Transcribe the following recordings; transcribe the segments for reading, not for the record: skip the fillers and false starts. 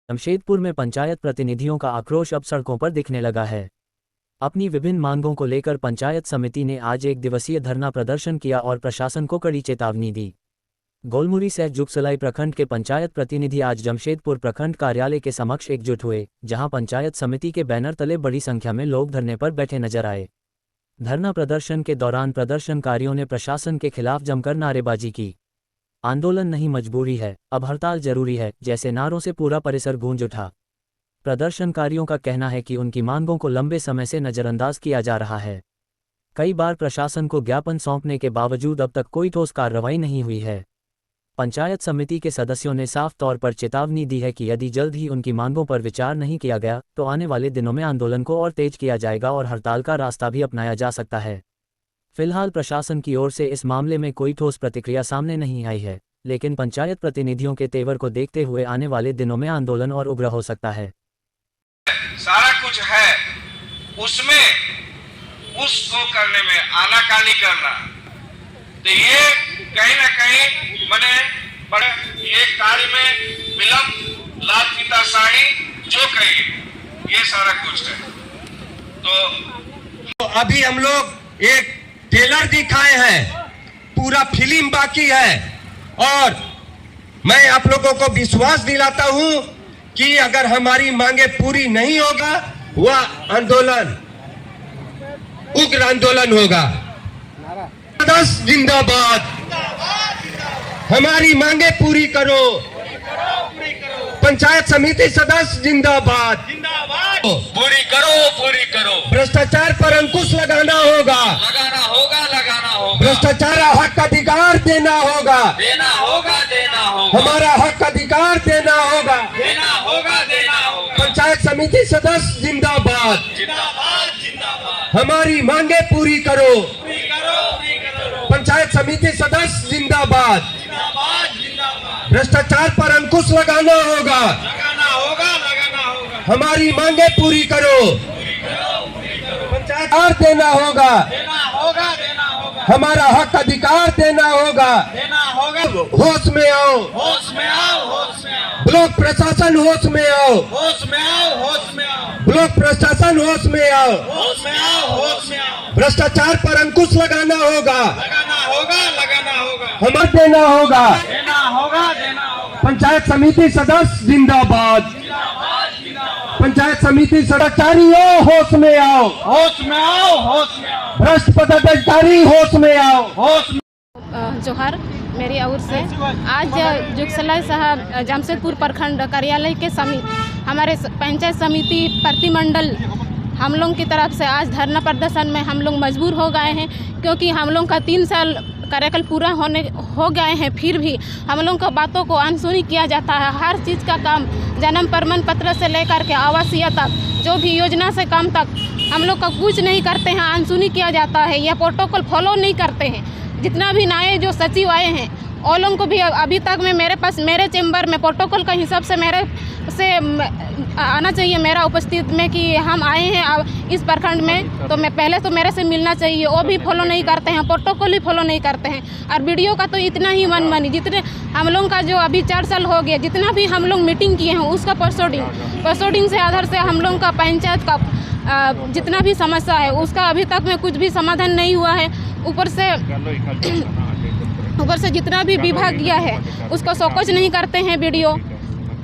जमशेदपुर में पंचायत प्रतिनिधियों का आक्रोश अब सड़कों पर दिखने लगा है। अपनी विभिन्न मांगों को लेकर पंचायत समिति ने आज एक दिवसीय धरना प्रदर्शन किया और प्रशासन को कड़ी चेतावनी दी। गोलमुरी से जुगसलाई प्रखंड के पंचायत प्रतिनिधि आज जमशेदपुर प्रखंड कार्यालय के समक्ष एकजुट हुए, जहां पंचायत समिति के बैनर तले बड़ी संख्या में लोग धरने पर बैठे नजर आए। धरना प्रदर्शन के दौरान प्रदर्शनकारियों ने प्रशासन के खिलाफ जमकर नारेबाजी की। आंदोलन नहीं मजबूरी है, अब हड़ताल जरूरी है जैसे नारों से पूरा परिसर गूंज उठा। प्रदर्शनकारियों का कहना है कि उनकी मांगों को लंबे समय से नजरअंदाज किया जा रहा है। कई बार प्रशासन को ज्ञापन सौंपने के बावजूद अब तक कोई ठोस कार्रवाई नहीं हुई है। पंचायत समिति के सदस्यों ने साफ तौर पर चेतावनी दी है कि यदि जल्द ही उनकी मांगों पर विचार नहीं किया गया तो आने वाले दिनों में आंदोलन को और तेज किया जाएगा और हड़ताल का रास्ता भी अपनाया जा सकता है। फिलहाल प्रशासन की ओर से इस मामले में कोई ठोस प्रतिक्रिया सामने नहीं आई है, लेकिन पंचायत प्रतिनिधियों के तेवर को देखते हुए आने वाले दिनों में आंदोलन और उग्र हो सकता है। सारा कुछ है, उसमें उसको करने में आनाकानी करना, तो ये कहीं ना कहीं मैंने बड़े ये कार्य में विलंब, लाल फीताशाही जो कही, ये सारा कुछ है। तो अभी हम लोग एक ट्रेलर दिखाए हैं, पूरा फिल्म बाकी है और मैं आप लोगों को विश्वास दिलाता हूं कि अगर हमारी मांगे पूरी नहीं होगा वह आंदोलन उग्र आंदोलन होगा। जिंदाबाद, हमारी मांगे पूरी करो। पंचायत समिति सदस्य जिंदाबाद, पूरी करो, पूरी करो। भ्रष्टाचार पर अंकुश लगाना होगा, लगाना होगा, लगाना होगा। भ्रष्टाचार हक अधिकार देना होगा, देना होगा, देना होगा। हमारा हक अधिकार देना होगा, देना होगा, देना होगा। पंचायत समिति सदस्य जिंदाबाद, जिंदाबाद, जिंदाबाद। हमारी मांगे पूरी करो। पूरी करो, पूरी करो। पंचायत समिति सदस्य जिंदाबाद, जिंदाबाद, जिंदाबाद। भ्रष्टाचार पर अंकुश लगाना होगा, लगाना होगा, लगाना होगा। हमारी मांगे पूरी करो। पंचायत अधिकार देना होगा, देना होगा, देना होगा। हमारा हक अधिकार देना होगा। देना होगा। होश में आओ, होश में आओ, होश में आओ। ब्लॉक प्रशासन होश में आओ, होश में आओ, होश में आओ। ब्लॉक प्रशासन होश में आओ। होश में आओ, होश में आओ। भ्रष्टाचार पर अंकुश लगाना होगा, लगाना होगा, लगाना होगा। हमें देना होगा। देना होगा, देना होगा। पंचायत समिति सदस्य जिंदाबाद, जिंदाबाद, जिंदाबाद। पंचायत समिति सदस्यकारियों होश में आओ, होश में आओ, होश में आओ। भ्रष्ट पदाधिकारी होश में आओ। होश में जोहर मेरी ओर से आज जुगसलाई साहब जमशेदपुर प्रखंड कार्यालय के समीप हमारे पंचायत समिति प्रतिमंडल हम लोग की तरफ से आज धरना प्रदर्शन में हम लोग मजबूर हो गए हैं, क्योंकि हम लोग का 3 साल कार्यकाल पूरा हो गए हैं, फिर भी हम लोग को बातों को अनसुनी किया जाता है। हर चीज़ का काम जन्म प्रमाण पत्र से लेकर के आवासीय तक, जो भी योजना से काम तक हम लोग का कुछ नहीं करते हैं, अनसुनी किया जाता है। यह प्रोटोकॉल फॉलो नहीं करते हैं। जितना भी नए जो सचिव आए हैं और लोगों को भी अभी तक में मेरे पास मेरे चैम्बर में प्रोटोकॉल का हिसाब से मेरे से आना चाहिए, मेरा उपस्थित में कि हम आए हैं अब इस प्रखंड में, तो मैं पहले तो मेरे से मिलना चाहिए। वो भी फॉलो नहीं करते हैं, प्रोटोकॉल भी फॉलो नहीं करते हैं। और वीडियो का तो इतना ही मनमानी, जितने हम लोग का जो अभी 4 साल हो गया, जितना भी हम लोग मीटिंग किए हैं उसका प्रोसीडिंग से आधार से हम लोग का पंचायत का जितना भी समस्या है उसका अभी तक में कुछ भी समाधान नहीं हुआ है। ऊपर से जितना भी विभाग गया है उसको शोकज नहीं करते हैं, वीडियो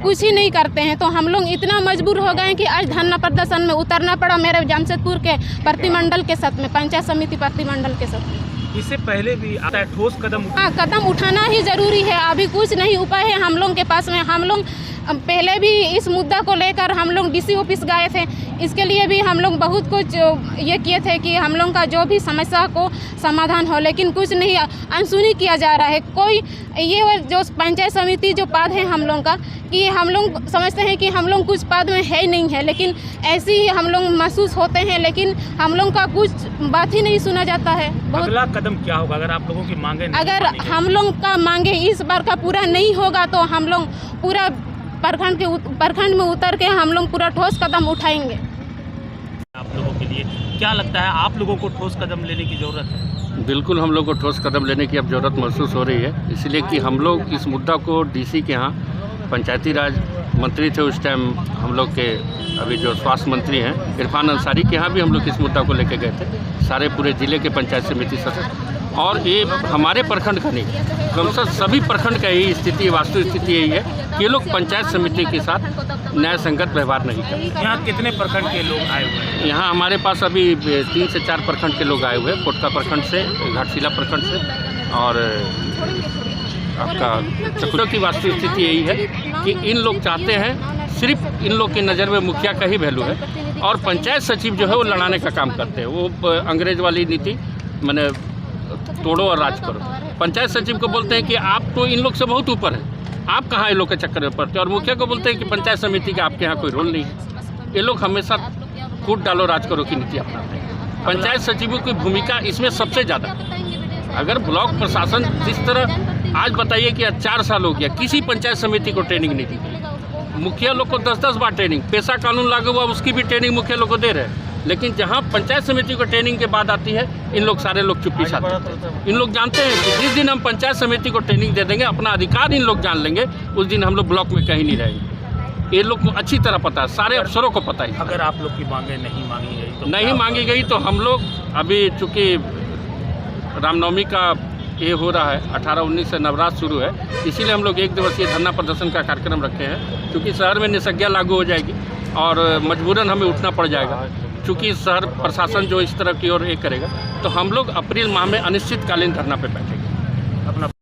कुछ ही नहीं करते हैं। तो हम लोग इतना मजबूर हो गए कि आज धरना प्रदर्शन में उतरना पड़ा मेरे जमशेदपुर के प्रतिमंडल के साथ में, पंचायत समिति प्रतिमंडल के साथ में। इससे पहले भी आता है ठोस कदम कदम उठाना ही जरूरी है। अभी कुछ नहीं उपाय है हम लोग के पास में। हम लोग पहले भी इस मुद्दा को लेकर हम लोग डीसी ऑफिस गए थे, इसके लिए भी हम लोग बहुत कुछ ये किए थे कि हम लोग का जो भी समस्या को समाधान हो, लेकिन कुछ नहीं, अनसुनी किया जा रहा है। कोई ये जो पंचायत समिति जो पद है हम लोग का, कि हम लोग समझते हैं कि हम लोग कुछ पद में है ही नहीं है, लेकिन ऐसे ही हम लोग महसूस होते हैं, लेकिन हम लोग का कुछ बात ही नहीं सुना जाता है। अगला कदम क्या होगा अगर आप लोगों की मांगे अगर हम लोग का मांगे इस बार का पूरा नहीं होगा तो हम लोग पूरा प्रखंड में उतर के हम लोग पूरा ठोस कदम उठाएंगे। आप लोगों के लिए क्या लगता है, आप लोगों को ठोस कदम लेने की ज़रूरत है? बिल्कुल हम लोग को ठोस कदम लेने की अब ज़रूरत महसूस हो रही है, इसलिए कि हम लोग इस मुद्दा को डीसी के यहाँ पंचायती राज मंत्री थे उस टाइम हम लोग के, अभी जो स्वास्थ्य मंत्री हैं इरफान अंसारी के यहाँ भी हम लोग इस मुद्दा को लेकर गए थे, सारे पूरे ज़िले के पंचायत समिति सदस्य। और ये हमारे प्रखंड का नहीं, कम से सभी प्रखंड का यही स्थिति, वास्तु स्थिति यही है कि ये लोग पंचायत समिति के साथ न्याय संगत व्यवहार नहीं करते। यहाँ कितने प्रखंड के लोग आए हुए हैं? यहाँ हमारे पास अभी 3 से 4 प्रखंड के लोग आए हुए हैं, कोटका प्रखंड से, घाटशिला प्रखंड से और आपका चक्रों की वास्तु स्थिति यही है कि इन लोग चाहते हैं, सिर्फ इन लोग की नज़र में मुखिया का ही वैल्यू है और पंचायत सचिव जो है वो लड़ाने का काम करते हैं। वो अंग्रेज वाली नीति, मैंने तोड़ो और राज करो। पंचायत सचिव को बोलते हैं कि आप तो इन लोग से बहुत ऊपर हैं, आप कहाँ इन लोग के चक्कर में पड़ते हैं, और मुखिया को बोलते हैं कि पंचायत समिति का आपके यहाँ कोई रोल नहीं है। ये लोग हमेशा कूट डालो राज करो की नीति अपनाते हैं। पंचायत सचिवों की भूमिका इसमें सबसे ज़्यादा। अगर ब्लॉक प्रशासन जिस तरह, आज बताइए कि 4 साल हो गया किसी पंचायत समिति को ट्रेनिंग नहीं दी गई। मुखिया लोग को 10-10 बार ट्रेनिंग, पेशा कानून लागू हुआ उसकी भी ट्रेनिंग मुखिया लोग को दे रहे हैं, लेकिन जहां पंचायत समिति को ट्रेनिंग के बाद आती है, इन लोग सारे लोग चुप्पी साधते हैं। इन लोग जानते हैं कि जिस दिन हम पंचायत समिति को ट्रेनिंग दे देंगे, अपना अधिकार इन लोग जान लेंगे, उस दिन हम लोग ब्लॉक में कहीं नहीं रहेंगे। ये लोग को अच्छी तरह पता है, सारे अफसरों को पता है। अगर आप लोग की मांगें नहीं मांगी गई तो नहीं मांगी गई तो हम लोग अभी, चूँकि रामनवमी का ये हो रहा है, 18-19 से नवरात्र शुरू है, इसीलिए हम लोग 1 दिवसीय धरना प्रदर्शन का कार्यक्रम रखे हैं। क्योंकि शहर में निषेधाज्ञा लागू हो जाएगी और मजबूरन हमें उठना पड़ जाएगा, चूँकि शहर प्रशासन जो इस तरह की ओर ये करेगा, तो हम लोग अप्रैल माह में अनिश्चितकालीन धरना पे बैठेंगे।